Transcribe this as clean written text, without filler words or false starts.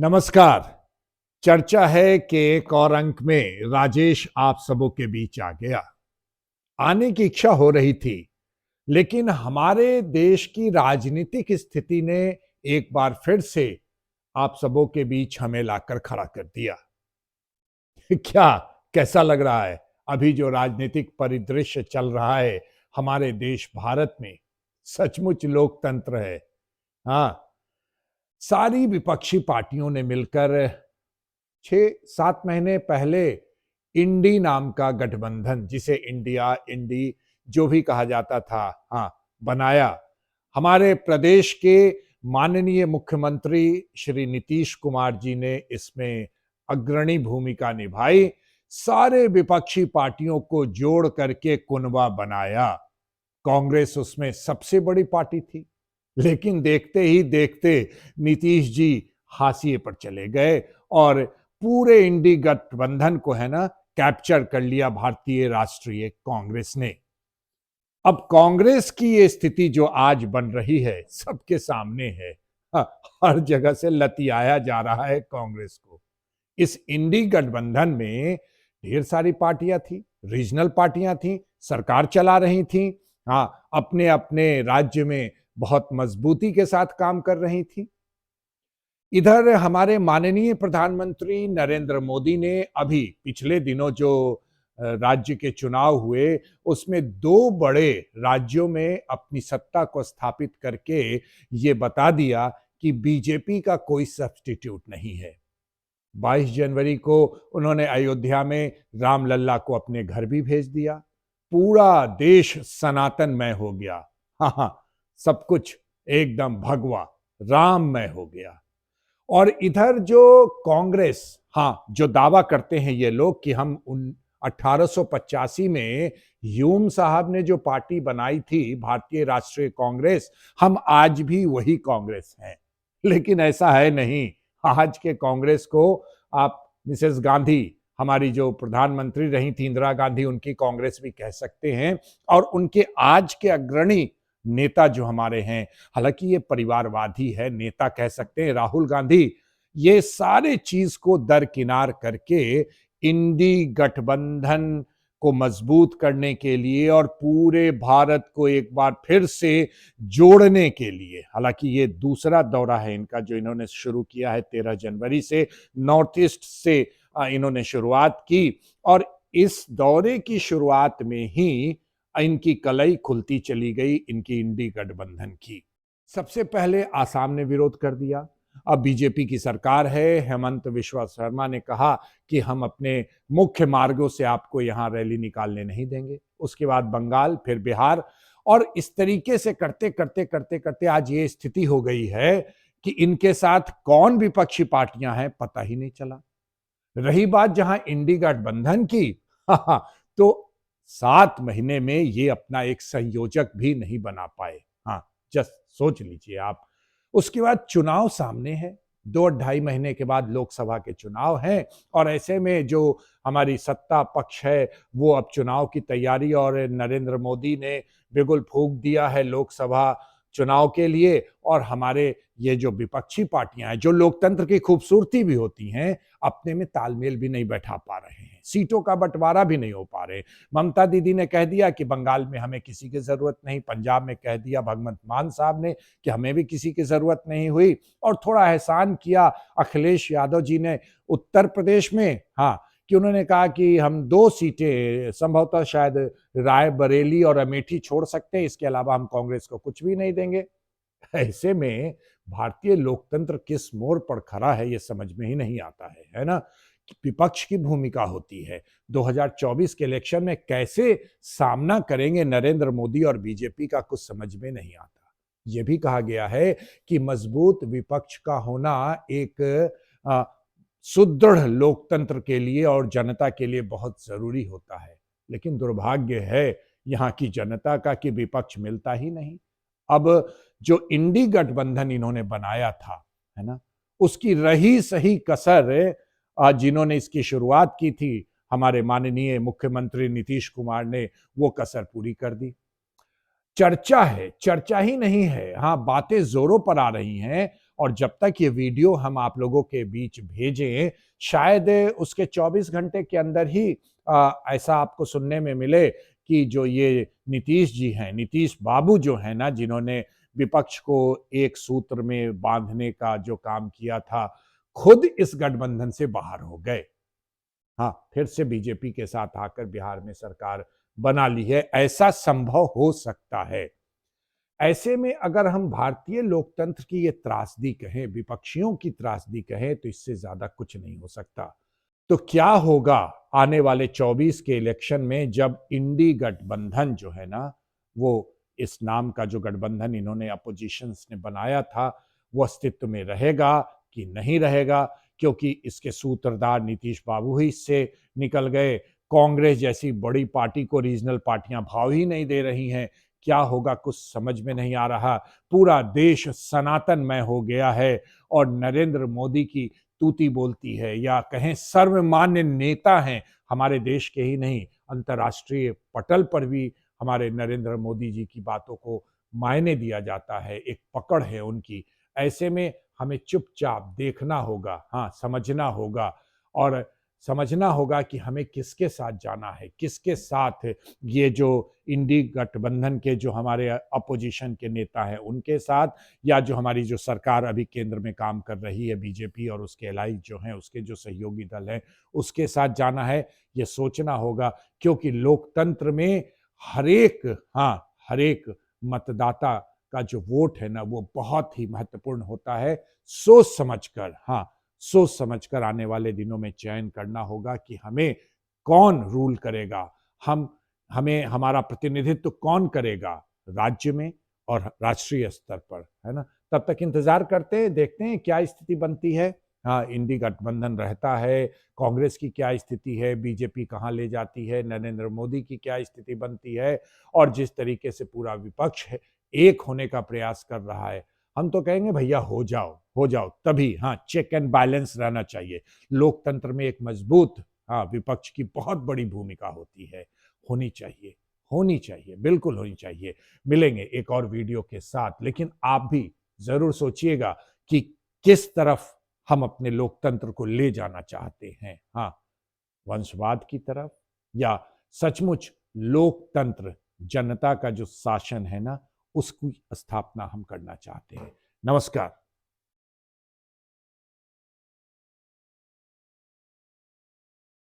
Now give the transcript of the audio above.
नमस्कार। चर्चा है कि एक और अंक में राजेश आप सबों के बीच आ गया। आने की इच्छा हो रही थी, लेकिन हमारे देश की राजनीतिक स्थिति ने एक बार फिर से आप सबों के बीच हमें लाकर खड़ा कर दिया। क्या कैसा लग रहा है अभी जो राजनीतिक परिदृश्य चल रहा है हमारे देश भारत में? सचमुच लोकतंत्र है। हाँ, सारी विपक्षी पार्टियों ने मिलकर 6-7 महीने पहले इंडी नाम का गठबंधन, जिसे इंडिया इंडी जो भी कहा जाता था, हाँ, बनाया। हमारे प्रदेश के माननीय मुख्यमंत्री श्री नीतीश कुमार जी ने इसमें अग्रणी भूमिका निभाई। सारे विपक्षी पार्टियों को जोड़ करके कुनबा बनाया। कांग्रेस उसमें सबसे बड़ी पार्टी थी, लेकिन देखते ही देखते नीतीश जी हाशिए पर चले गए और पूरे इंडी गठबंधन को है ना कैप्चर कर लिया भारतीय राष्ट्रीय कांग्रेस ने। अब कांग्रेस की ये स्थिति जो आज बन रही है सबके सामने है। हाँ, हर जगह से लतियाया जा रहा है कांग्रेस को। इस इंडी गठबंधन में ढेर सारी पार्टियां थी, रीजनल पार्टियां थी, सरकार चला रही थी। हाँ, अपने अपने राज्य में बहुत मजबूती के साथ काम कर रही थी। इधर हमारे माननीय प्रधानमंत्री नरेंद्र मोदी ने अभी पिछले दिनों जो राज्य के चुनाव हुए, उसमें दो बड़े राज्यों में अपनी सत्ता को स्थापित करके ये बता दिया कि बीजेपी का कोई सब्स्टिट्यूट नहीं है। 22 जनवरी को उन्होंने अयोध्या में रामलल्ला को अपने घर भी भेज दिया। पूरा देश सनातनमय हो गया। हाँ हाँ, सब कुछ एकदम भगवा राममय हो गया। और इधर जो कांग्रेस, हाँ, जो दावा करते हैं ये लोग कि हम उन 1885 में ह्यूम साहब ने जो पार्टी बनाई थी भारतीय राष्ट्रीय कांग्रेस, हम आज भी वही कांग्रेस हैं। लेकिन ऐसा है नहीं। आज के कांग्रेस को आप मिसेस गांधी, हमारी जो प्रधानमंत्री रही थी इंदिरा गांधी, उनकी कांग्रेस भी कह सकते हैं। और उनके आज के अग्रणी नेता जो हमारे हैं, हालांकि ये परिवारवादी है, नेता कह सकते हैं, राहुल गांधी, ये सारे चीज को दरकिनार करके इंडी गठबंधन को मजबूत करने के लिए और पूरे भारत को एक बार फिर से जोड़ने के लिए, हालांकि ये दूसरा दौरा है इनका जो इन्होंने शुरू किया है 13 जनवरी से, नॉर्थ ईस्ट से इन्होंने शुरुआत की। और इस दौरे की शुरुआत में ही इनकी कलई खुलती चली गई इनकी इंडी गठबंधन की। सबसे पहले आसाम ने विरोध कर दिया। अब बीजेपी की सरकार है, हेमंत विश्व शर्मा ने कहा कि हम अपने मुख्य मार्गों से आपको यहां रैली निकालने नहीं देंगे। उसके बाद बंगाल, फिर बिहार, और इस तरीके से करते करते करते करते आज ये स्थिति हो गई है कि इनके साथ कौन विपक्षी पार्टियां हैं पता ही नहीं चला। रही बात जहां इंडी गठबंधन की, तो 7 महीने में ये अपना एक संयोजक भी नहीं बना पाए। हाँ, जस्ट सोच लीजिए आप। उसके बाद चुनाव सामने है, 2-2.5 महीने के बाद लोकसभा के चुनाव हैं। और ऐसे में जो हमारी सत्ता पक्ष है वो अब चुनाव की तैयारी, और नरेंद्र मोदी ने बिगुल फूंक दिया है लोकसभा चुनाव के लिए। और हमारे ये जो विपक्षी पार्टियां हैं, जो लोकतंत्र की खूबसूरती भी होती हैं, अपने में तालमेल भी नहीं बैठा पा रहे हैं, सीटों का बंटवारा भी नहीं हो पा रहे। ममता दीदी ने कह दिया कि बंगाल में हमें किसी की जरूरत नहीं, पंजाब में कह दिया भगवंत मान साहब ने कि हमें भी किसी की जरूरत नहीं हुई। और थोड़ा एहसान किया अखिलेश यादव जी ने उत्तर प्रदेश में, हाँ, कि उन्होंने कहा कि हम 2 सीटें संभवतः शायद रायबरेली और अमेठी छोड़ सकते हैं, इसके अलावा हम कांग्रेस को कुछ भी नहीं देंगे। ऐसे में भारतीय लोकतंत्र किस मोड़ पर खड़ा है ये समझ में ही नहीं आता है ना? कि विपक्ष की भूमिका होती है। 2024 के इलेक्शन में कैसे सामना करेंगे नरेंद्र मोदी और बीजेपी का कुछ समझ में नहीं आता। यह भी कहा गया है कि मजबूत विपक्ष का होना एक अ, सुदृढ़ लोकतंत्र के लिए और जनता के लिए बहुत जरूरी होता है। लेकिन दुर्भाग्य है यहाँ की जनता का कि विपक्ष मिलता ही नहीं। अब जो इंडी गठबंधन इन्होंने बनाया था, है ना, उसकी रही सही कसर आज जिन्होंने इसकी शुरुआत की थी, हमारे माननीय मुख्यमंत्री नीतीश कुमार ने वो कसर पूरी कर दी। चर्चा है, चर्चा ही नहीं है, हाँ, बातें जोरों पर आ रही हैं। और जब तक ये वीडियो हम आप लोगों के बीच भेजें, शायद उसके 24 घंटे के अंदर ही ऐसा आपको सुनने में मिले कि जो ये नीतीश जी हैं, नीतीश बाबू जो हैं ना, जिन्होंने विपक्ष को एक सूत्र में बांधने का जो काम किया था, खुद इस गठबंधन से बाहर हो गए। हाँ, फिर से बीजेपी के साथ आकर बिहार में सरकार बना ली है। ऐसा संभव हो सकता है। ऐसे में अगर हम भारतीय लोकतंत्र की ये त्रासदी कहें, विपक्षियों की त्रासदी कहें, तो इससे ज्यादा कुछ नहीं हो सकता। तो क्या होगा आने वाले 24 के इलेक्शन में, जब इंडी गठबंधन जो है ना, वो इस नाम का जो गठबंधन इन्होंने अपोजिशंस ने बनाया था, वो अस्तित्व में रहेगा कि नहीं रहेगा? क्योंकि इसके सूत्रधार नीतीश बाबू ही इससे निकल गए। कांग्रेस जैसी बड़ी पार्टी को रीजनल पार्टियां भाव ही नहीं दे रही हैं। क्या होगा कुछ समझ में नहीं आ रहा। पूरा देश सनातनमय हो गया है और नरेंद्र मोदी की तूती बोलती है, या कहें सर्वमान्य नेता हैं हमारे देश के ही नहीं, अंतर्राष्ट्रीय पटल पर भी हमारे नरेंद्र मोदी जी की बातों को मायने दिया जाता है, एक पकड़ है उनकी। ऐसे में हमें चुपचाप देखना होगा, हाँ, समझना होगा और समझना होगा कि हमें किसके साथ जाना है, किसके साथ ये जो इंडी गठबंधन के जो हमारे अपोजिशन के नेता हैं उनके साथ, या जो हमारी जो सरकार अभी केंद्र में काम कर रही है बीजेपी और उसके एलाइज जो हैं, उसके जो सहयोगी दल हैं, उसके साथ जाना है, ये सोचना होगा। क्योंकि लोकतंत्र में हरेक, हाँ, हरेक मतदाता का जो वोट है ना, वो बहुत ही महत्वपूर्ण होता है। सोच समझकर, हाँ, सोच समझकर आने वाले दिनों में चयन करना होगा कि हमें कौन रूल करेगा, हम हमें हमारा प्रतिनिधित्व कौन करेगा राज्य में और राष्ट्रीय स्तर पर, है ना? तब तक इंतजार करते हैं, देखते हैं क्या स्थिति बनती है। हाँ, इंडी गठबंधन रहता है, कांग्रेस की क्या स्थिति है, बीजेपी कहाँ ले जाती है, नरेंद्र मोदी की क्या स्थिति बनती है, और जिस तरीके से पूरा विपक्ष है एक होने का प्रयास कर रहा है, हम तो कहेंगे भैया हो जाओ, तभी, हाँ, चेक एंड बैलेंस रहना चाहिए। लोकतंत्र में एक मजबूत, हाँ, विपक्ष की बहुत बड़ी भूमिका होती है, होनी चाहिए, होनी चाहिए, बिल्कुल होनी चाहिए। मिलेंगे एक और वीडियो के साथ, लेकिन आप भी जरूर सोचिएगा कि किस तरफ हम अपने लोकतंत्र को ले जाना चाहते हैं। हाँ, वंशवाद की तरफ, या सचमुच लोकतंत्र, जनता का जो शासन है ना, उसकी स्थापना हम करना चाहते हैं। नमस्कार।